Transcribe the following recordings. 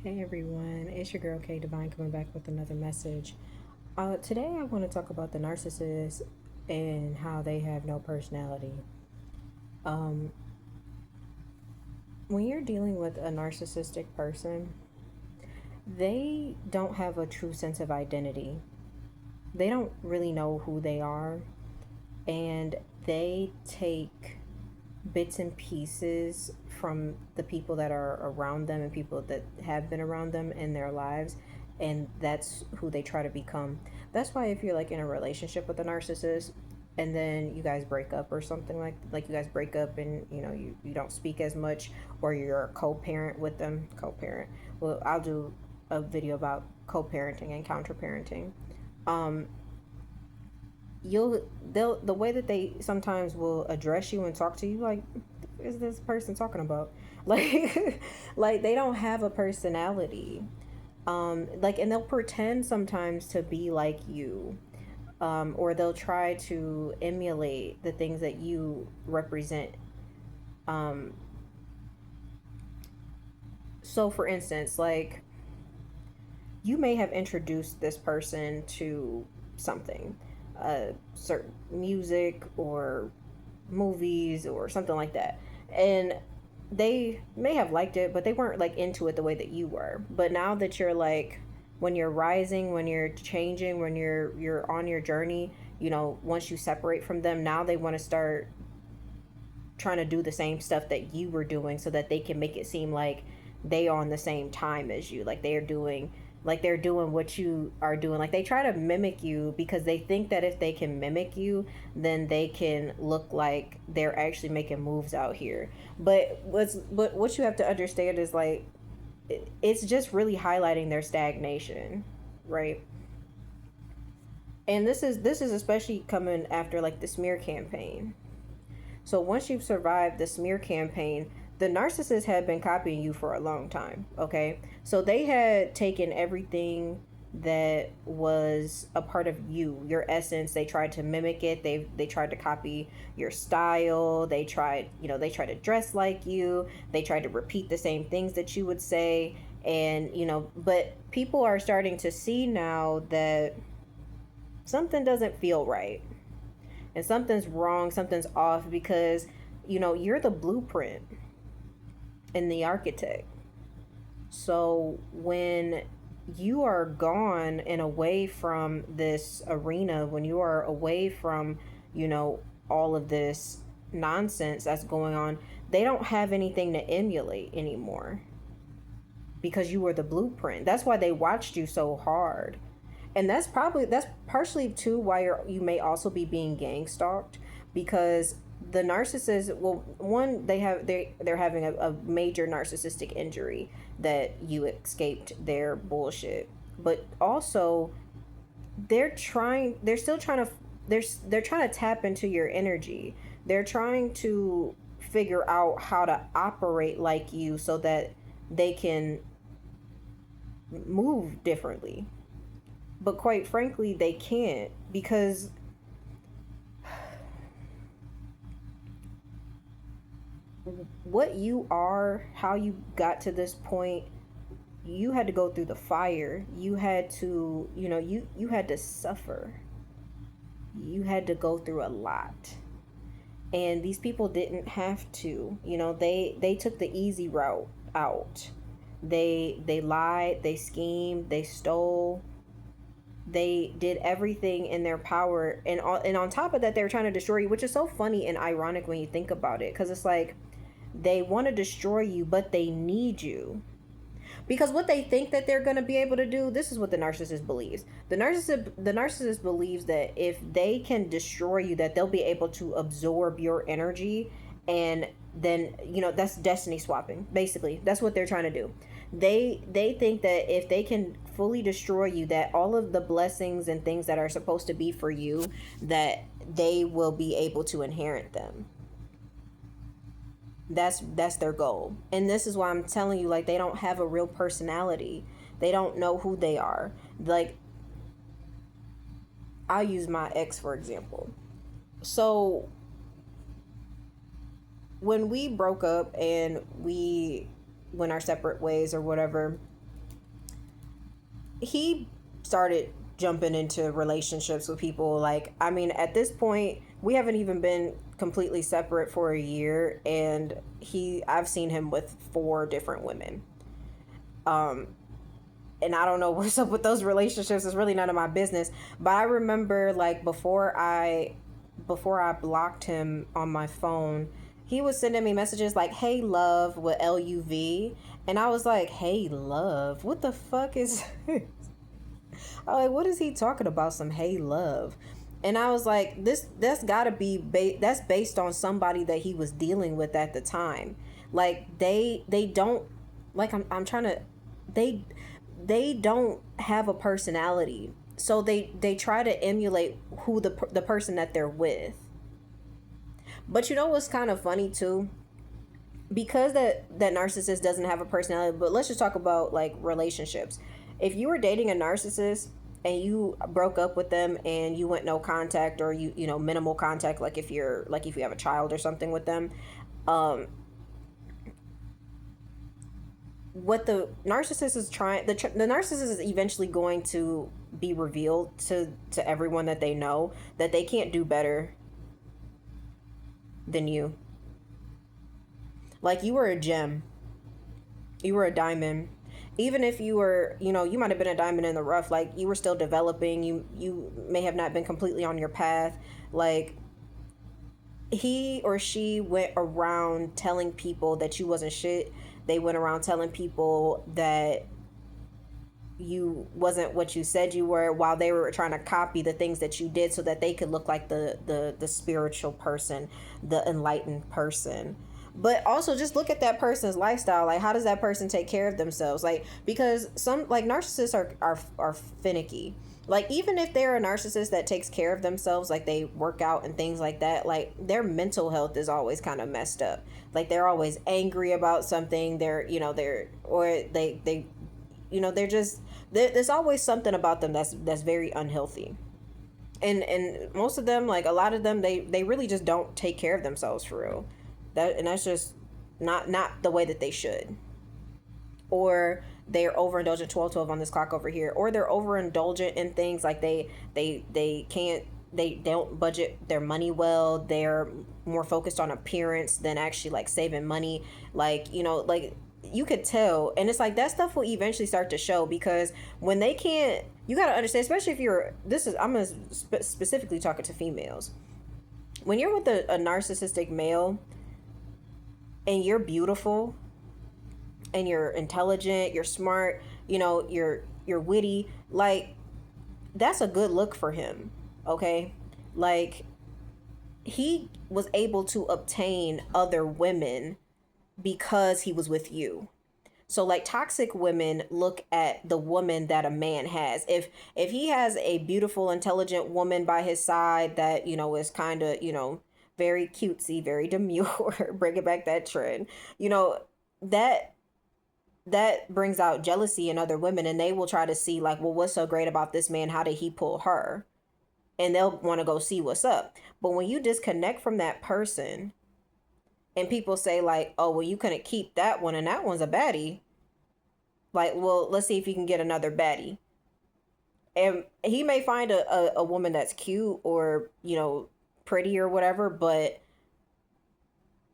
Hey everyone, it's your girl K Divine coming back with another message. Today I want to talk about the narcissist and how they have no personality. Um, when you're dealing with a narcissistic person, they don't have a true sense of identity. They don't really know who they are, and they take bits and pieces from the people that are around them and people that have been around them in their lives, and that's who they try to become. That's why if you're like in a relationship with a narcissist and then you guys break up or something, like you guys break up and you don't speak as much, or you're a co-parent with them. Co-parent, well, I'll do a video about co-parenting and counter-parenting. um they'll the way that they sometimes will address you and talk to you, like, what is this person talking about? Like like they don't have a personality. Like, and they'll pretend sometimes to be like you, or they'll try to emulate the things that you represent. um so for instance, like, you may have introduced this person to something, certain music or movies or something like that, and they may have liked it, but they weren't like into it the way that you were. But now that you're like, when you're rising, when you're changing, when you're on your journey, once you separate from them, now they want to start trying to do the same stuff that you were doing so that they can make it seem like they are on the same time as you, like they're doing what you are doing. Like, they try to mimic you because they think that if they can mimic you, then they can look like they're actually making moves out here. But what you have to understand is, like, it's just really highlighting their stagnation, right? And this is especially coming after like the smear campaign. So once you've survived the smear campaign, the narcissist had been copying you for a long time, okay? So they had taken everything that was a part of you, your essence. They tried to mimic it. They tried to copy your style. They tried to dress like you. They tried to repeat the same things that you would say. And, but people are starting to see now that something doesn't feel right, and something's wrong, something's off, because you're the blueprint and the architect. So when you are gone and away from this arena, when you are away from all of this nonsense that's going on, they don't have anything to emulate anymore, because you were the blueprint. That's why they watched you so hard. And that's partially too why you may also be being gang stalked, because the narcissist, well, one, they're having a major narcissistic injury that you escaped their bullshit. But also, they're still trying to they're trying to tap into your energy. They're trying to figure out how to operate like you so that they can move differently. But quite frankly, they can't, because what you are, how you got to this point, you had to go through the fire. You had to, you had to suffer. You had to go through a lot. And these people didn't have to. They took the easy route out. They lied, they schemed, they stole, they did everything in their power, and on top of that, they were trying to destroy you, which is so funny and ironic when you think about it, because it's like they want to destroy you, but they need you, because what they think that they're going to be able to do, this is what the narcissist believes. The narcissist believes that if they can destroy you, that they'll be able to absorb your energy, and then that's destiny swapping. Basically, that's what they're trying to do. They think that if they can fully destroy you, that all of the blessings and things that are supposed to be for you, that they will be able to inherit them. That's their goal. And this is why I'm telling you, like, they don't have a real personality. They don't know who they are. Like, I'll use my ex for example. So when we broke up and we went our separate ways or whatever, he started jumping into relationships with people. Like, I mean, at this point, we haven't even been completely separate for a year, and I've seen him with 4 different women. Um, and I don't know what's up with those relationships. It's really none of my business. But I remember, like, before I blocked him on my phone, he was sending me messages like, "Hey love," with LUV, and I was like, "Hey love, what the fuck is?" I'm like, what is he talking about? Some "hey love," and I was like, that's gotta be that's based on somebody that he was dealing with at the time. Like they don't, like I'm trying to, they they don't have a personality, so they try to emulate who the person that they're with. But you know what's kind of funny too, because that narcissist doesn't have a personality. But let's just talk about like relationships. If you were dating a narcissist and you broke up with them and you went no contact, or you know, minimal contact, like if you have a child or something with them, um what the narcissist is trying, the narcissist is eventually going to be revealed to everyone that they know, that they can't do better than you. Like, you were a gem, you were a diamond. Even if you were, you know, you might have been a diamond in the rough, like you were still developing, you may have not been completely on your path. Like, he or she went around telling people that you wasn't shit. They went around telling people that you wasn't what you said you were, while they were trying to copy the things that you did so that they could look like the spiritual person, the enlightened person. But also, just look at that person's lifestyle. Like, how does that person take care of themselves? Like, because some, like, narcissists are finicky. Like, even if they're a narcissist that takes care of themselves, like they work out and things like that, like their mental health is always kind of messed up. Like, they're always angry about something. They're, you know, they're, or they you know, they're just, there's always something about them that's very unhealthy. And most of them, like a lot of them, they really just don't take care of themselves for real. That's just not the way that they should. Or they're overindulgent, 12 on this clock over here, or they're overindulgent in things like they can't, they don't budget their money well. They're more focused on appearance than actually like saving money. Like, you know, like you could tell. And it's like that stuff will eventually start to show, because when they can't, you got to understand, especially if you're, this is, I'm gonna specifically talking to females. When you're with a narcissistic male and you're beautiful and you're intelligent, you're smart, you know, you're witty, like that's a good look for him. Okay? Like, he was able to obtain other women because he was with you. So like, toxic women look at the woman that a man has. If he has a beautiful, intelligent woman by his side that, you know, is kind of, you know, very cutesy, very demure, bringing back that trend, you know, that brings out jealousy in other women, and they will try to see like, well, what's so great about this man? How did he pull her? And they'll want to go see what's up. But when you disconnect from that person and people say like, oh, well, you couldn't keep that one and that one's a baddie. Like, well, let's see if you can get another baddie. And he may find a woman that's cute or, you know, pretty or whatever, but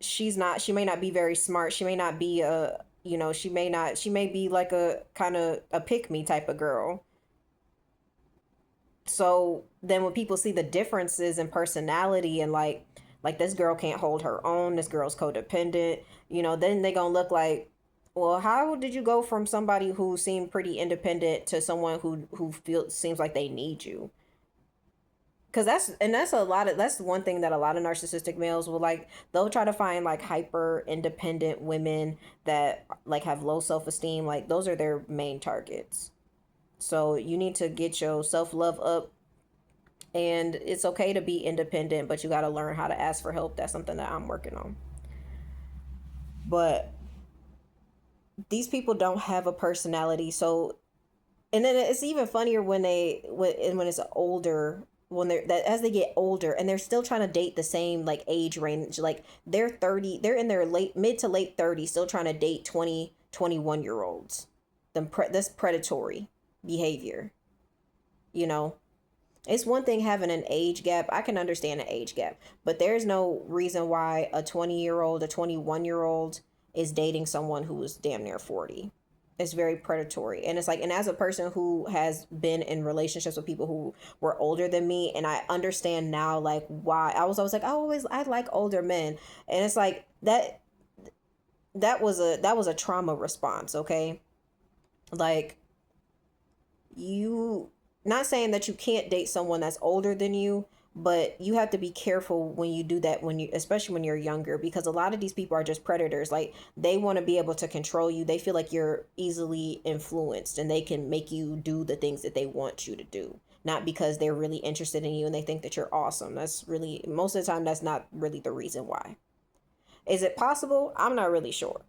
she may not be very smart. She may not be a, you know, she may be like a kind of a pick me type of girl. So then when people see the differences in personality and like this girl can't hold her own, this girl's codependent, you know, then they gonna look like, well, how did you go from somebody who seemed pretty independent to someone who feels seems like they need you? Because that's a lot of, that's one thing that a lot of narcissistic males will like, they'll try to find like hyper independent women that like have low self-esteem. Like, those are their main targets. So you need to get your self-love up, and it's okay to be independent, but you got to learn how to ask for help. That's something that I'm working on. But these people don't have a personality. So, and then it's even funnier when when it's older, when they're that as they get older and they're still trying to date the same like age range. Like, they're 30, they're in their late mid to late 30s, still trying to date 20, 21 year olds. That's predatory. behavior. You know, it's one thing having an age gap. I can understand an age gap, but there's no reason why a 20-year-old, a 21-year-old is dating someone who is damn near 40. It's very predatory. And it's like, and as a person who has been in relationships with people who were older than me, and I understand now, like, why I was always like, I like older men. And it's like that was a trauma response, okay? Like, you, not saying that you can't date someone that's older than you, but you have to be careful when you do that, when you, especially when you're younger, because a lot of these people are just predators. Like, they want to be able to control you. They feel like you're easily influenced and they can make you do the things that they want you to do, not because they're really interested in you and they think that you're awesome. That's really, most of the time, that's not really the reason why. Is it possible? I'm not really sure.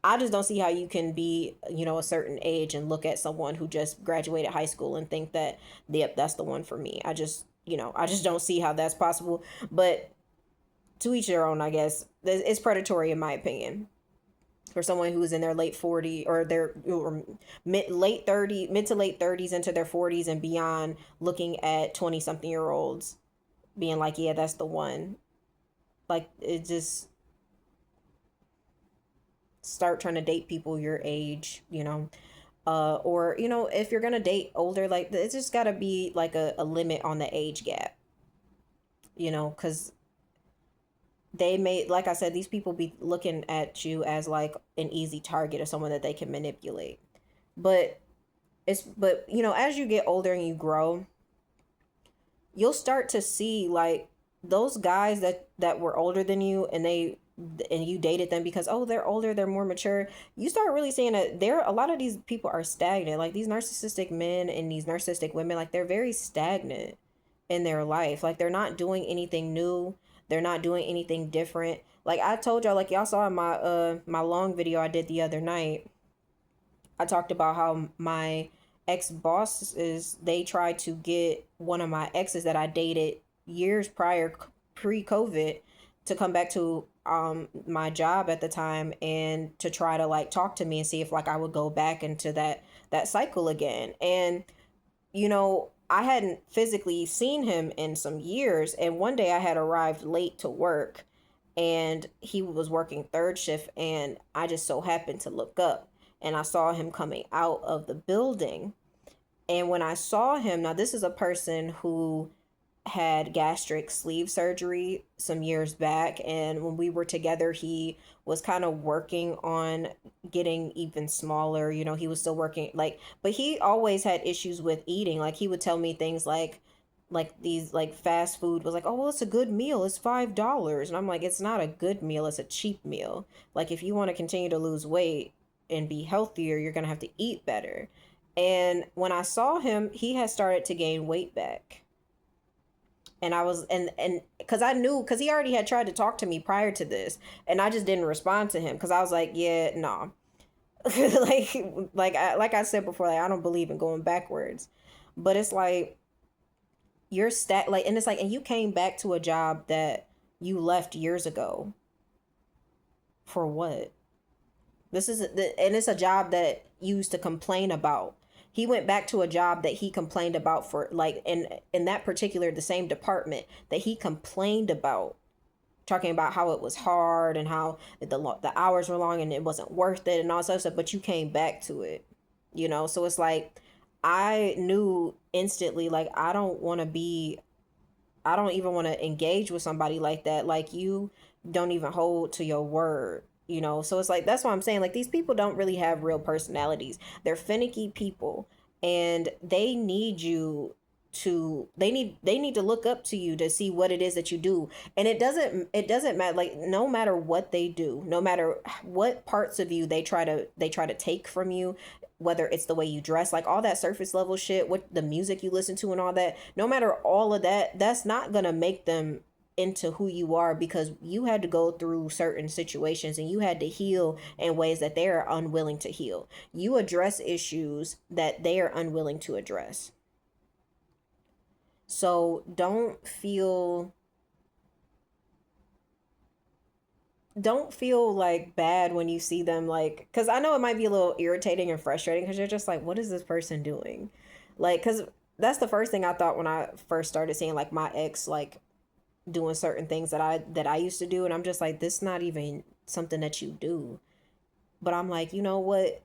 I just don't see how you can be, a certain age and look at someone who just graduated high school and think that, yep, that's the one for me. I just don't see how that's possible. But to each their own, I guess. It's predatory in my opinion. For someone who is in their late 40 or their or mid to late 30s into their 40s and beyond, looking at 20 something year olds being like, yeah, that's the one. Like, it just, start trying to date people your age. Or if you're gonna date older, like, it's just gotta be like a limit on the age gap, because they may, like I said, these people be looking at you as like an easy target or someone that they can manipulate. But as you get older and you grow, you'll start to see, like, those guys that were older than you, and you dated them because, oh, they're older, they're more mature. You start really seeing that there, a lot of these people are stagnant. Like, these narcissistic men and these narcissistic women, like, they're very stagnant in their life. Like, they're not doing anything new, they're not doing anything different. Like I told y'all, like, y'all saw in my long video I did the other night, I talked about how my ex bosses, they tried to get one of my exes that I dated years prior, pre-COVID, to come back to my job at the time, and to try to, like, talk to me and see if, like, I would go back into that cycle again. And I hadn't physically seen him in some years, and one day I had arrived late to work, and he was working third shift, and I just so happened to look up, and I saw him coming out of the building. And when I saw him, now this is a person who had gastric sleeve surgery some years back, and when we were together, he was kind of working on getting even smaller. He was still working, like, but he always had issues with eating. Like, he would tell me things like these, like, fast food was like, oh, well, it's a good meal, it's $5. And I'm like, it's not a good meal, it's a cheap meal. Like, if you want to continue to lose weight and be healthier, you're gonna have to eat better. And when I saw him, he had started to gain weight back. And I was, and because I knew, because he already had tried to talk to me prior to this, and I just didn't respond to him because I was like, yeah, no. like I said before, like, I don't believe in going backwards. But it's like, you're like, and it's like, and you came back to a job that you left years ago for what? This is and it's a job that you used to complain about. He went back to a job that he complained about, for, like, in that particular, the same department that he complained about, talking about how it was hard and how the hours were long and it wasn't worth it and all that stuff. But you came back to it, So it's like, I knew instantly, like, I don't even want to engage with somebody like that. Like, you don't even hold to your word. So it's like, that's why I'm saying, like, these people don't really have real personalities. They're finicky people, and they need you they need to look up to you to see what it is that you do. And it doesn't matter, like, no matter what they do, no matter what parts of you they try to take from you, whether it's the way you dress, like, all that surface level shit, what the music you listen to and all that, no matter all of that, that's not gonna make them into who you are, because you had to go through certain situations and you had to heal in ways that they are unwilling to heal. You address issues that they are unwilling to address. So don't feel don't feel like bad when you see them, like, because I know it might be a little irritating and frustrating because you're just like, what is this person doing? Like, because that's the first thing I thought when I first started seeing like my ex like doing certain things that I used to do, and I'm just like, this is not even something that you do. But I'm like, you know what?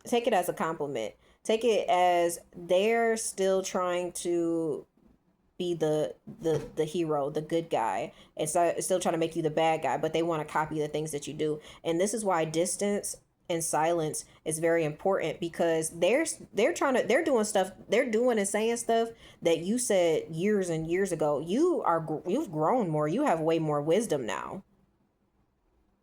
Take it as a compliment. Take it as they're still trying to be the hero, the good guy. It's still trying to make you the bad guy, but they want to copy the things that you do. And this is why distance and silence is very important, because they're doing stuff, they're doing and saying stuff that you said years and years ago. You've grown more. You have way more wisdom now.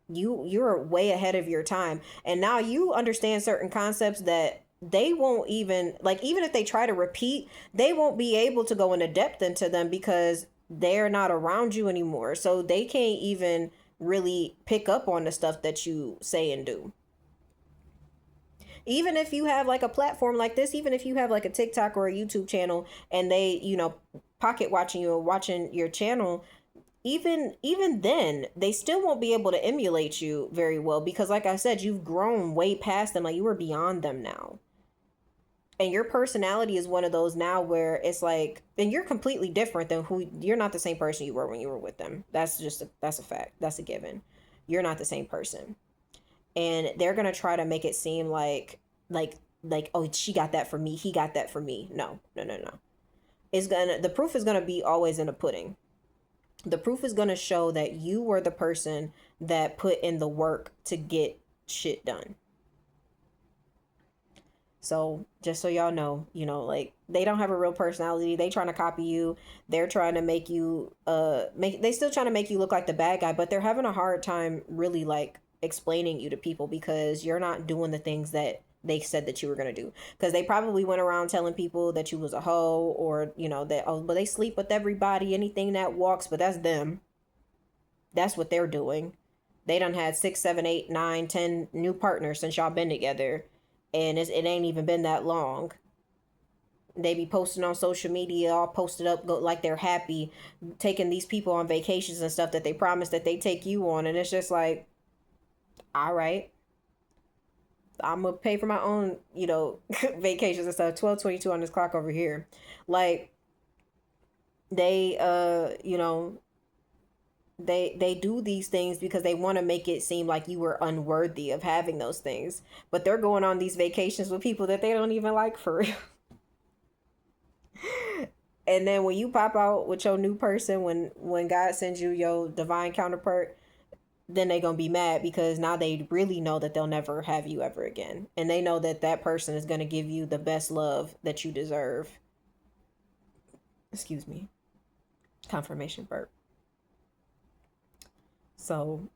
You're way ahead of your time, and now you understand certain concepts that they won't even, like, even if they try to repeat, they won't be able to go into depth into them because they're not around you anymore, so they can't even really pick up on the stuff that you say and do. Even if you have like a platform like this, even if you have like a TikTok or a YouTube channel, and they, pocket watching you or watching your channel, even then they still won't be able to emulate you very well, because like I said, you've grown way past them. Like, you are beyond them now, and your personality is one of those now where it's like, and you're completely different than who, you're not the same person you were when you were with them. That's a fact. That's a given. You're not the same person, and they're gonna try to make it seem like like, oh, she got that for me, he got that for me. No, no, no, no. The proof is gonna be always in the pudding. The proof is going to show that you were the person that put in the work to get shit done. So just so y'all know, like, they don't have a real personality. They trying to copy you. They're trying to make you they still trying to make you look like the bad guy, but they're having a hard time really like explaining you to people, because you're not doing the things that they said that you were going to do, because they probably went around telling people that you was a hoe, or that, oh, but they sleep with everybody, anything that walks. But that's them. That's what they're doing. They done had 6, 7, 8, 9, 10 new partners since y'all been together, and it ain't even been that long. They be posting on social media, all posted up, go like they're happy, taking these people on vacations and stuff that they promised that they take you on, and it's just like, all right, I'm gonna pay for my own, vacations and stuff. 12:22 on this clock over here. Like, they they do these things because they want to make it seem like you were unworthy of having those things. But they're going on these vacations with people that they don't even like, for real. And then when you pop out with your new person, when God sends you your divine counterpart, then they gonna be mad, because now they really know that they'll never have you ever again, and they know that that person is gonna give you the best love that you deserve. Excuse me. Confirmation burp. So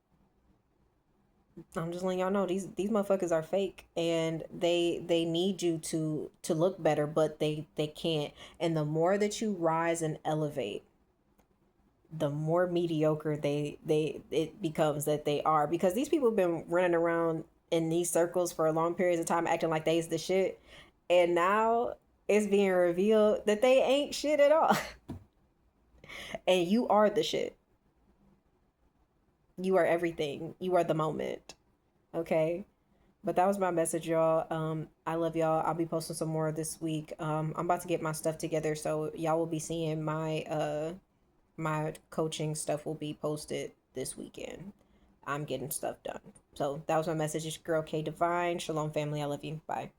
I'm just letting y'all know, these motherfuckers are fake, and they need you to look better, but they can't. And the more that you rise and elevate, the more mediocre it becomes that they are, because these people have been running around in these circles for a long periods of time, acting like they's the shit, and now it's being revealed that they ain't shit at all. And you are the shit. You are everything. You are the moment. Okay? But that was my message, y'all. I love y'all. I'll be posting some more this week. I'm about to get my stuff together, so y'all will be seeing my coaching stuff will be posted this weekend. I'm getting stuff done. So that was my message. It's your girl K Divine. Shalom, family. I love you. Bye.